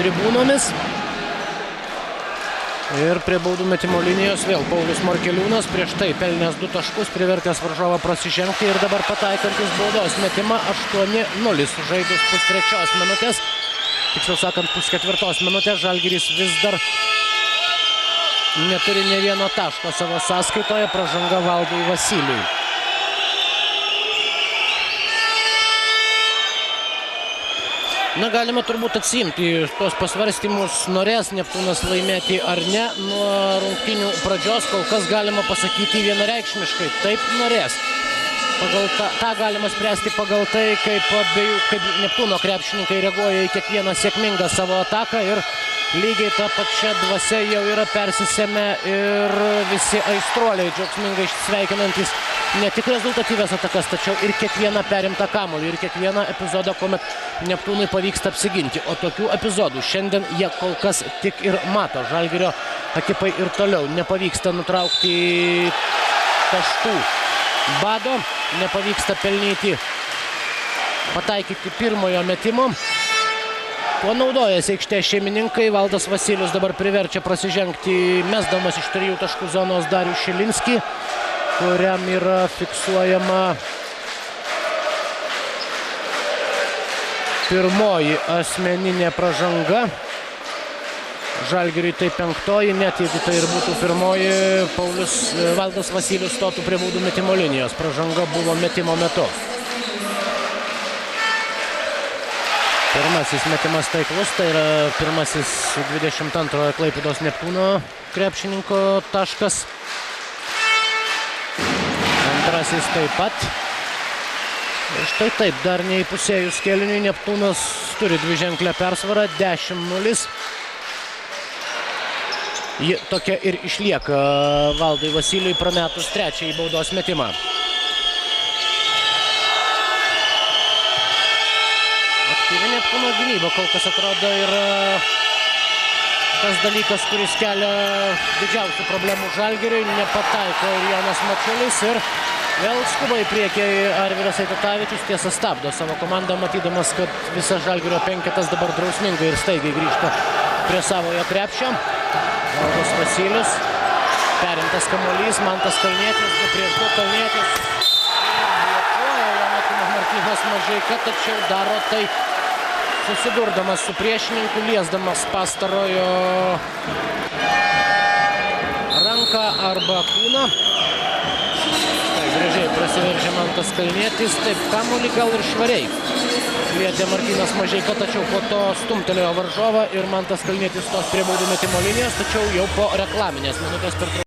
tribūnomis. Ir prie baudų metimo linijos vėl Paulius Markeliūnas, prieš tai pelnęs 2 taškus, privertęs varžovą prasižengti ir dabar pataikantis baudos metimą 8-0 sužaidus pustrečios minutės. Tiksliau sakant, pusketvirtos minutės. Žalgiris vis dar neturi nė vieno taško savo sąskaitoje. Pražanga Valdui Vasilijui. Na, galime turbūt atsiimti tos pasvarstymus, norės Neptūnas laimėti ar ne. Nuo rungtynių pradžios kol kas galima pasakyti vienareikšmiškai. Taip norės. tą galima spręsti pagal tai, kaip Neptūno krepšininkai reaguoja į kiekvieną sėkmingą savo ataką ir lygiai tą pačią dvasią jau yra persisėmę ir visi aistruoliai džiaugsmingai sveikinantis ne tik rezultatyvias atakas, tačiau ir kiekvieną perimtą kamuolį ir kiekvieną epizodą, kuomet Neptūnui pavyksta apsiginti. O tokių epizodų šiandien jie kol kas tik ir mato. Žalgirio ekipai ir toliau nepavyksta nutraukti taškų bado, nepavyksta pelnyti, pataikyti pirmojo metimo. Tuo naudojasi aikštės šeimininkai. Valdas Vasilijus dabar priverčia prasižengti, mesdamas iš 3 taškų zonos Darių Šilinskį, kuriam yra fiksuojama pirmoji asmeninė pražanga. Žalgiriui tai 5, net jeigu tai ir būtų pirmoji, Valdas Vasilijus stotų prie baudų metimo linijos. Pražanga buvo metimo metu. Pirmasis metimas taiklus, tai yra pirmasis 22 Klaipėdos Neptūno krepšininko taškas. Antrasis taip pat. Ir štai taip, dar neįpusėjus kėliniui, Neptūnas turi dviženklę persvarą, 10-0. Ji tokia ir išlieka Valdui Vasilijui prametus trečiąjį baudos metimą. Aktyvi Neptūno gynyba kol kas atrodo yra tas dalykas, kuris kelia didžiausių problemų Žalgiriui. Nepataiko ir Jonas Mačiulis ir vėl skuba į priekį Arvydas Eitatavičius, tiesa stabdo savo komandą, matydamas, kad visas Žalgirio penketas dabar drausmingai ir staigiai grįžta prie savojo krepšio. Valdas Vasilijus, perimtas kamuolys, Mantas Kalnietis, 2-2 Kalnietis. Blokuoja jo metimo Martynas Mažeika, tačiau daro tai susidurdamas su priešininku, liesdamas pastarojo ranką arba kūną. Gražiai prasiveržė Mantas Kalnietis, taip kamuolį gal ir švariai lietė Martynas Mažeika, tačiau po to stumtelėjo varžovą ir Mantas Kalnietis stos prie baudų metimo linijos, tačiau jau po reklaminės minutės per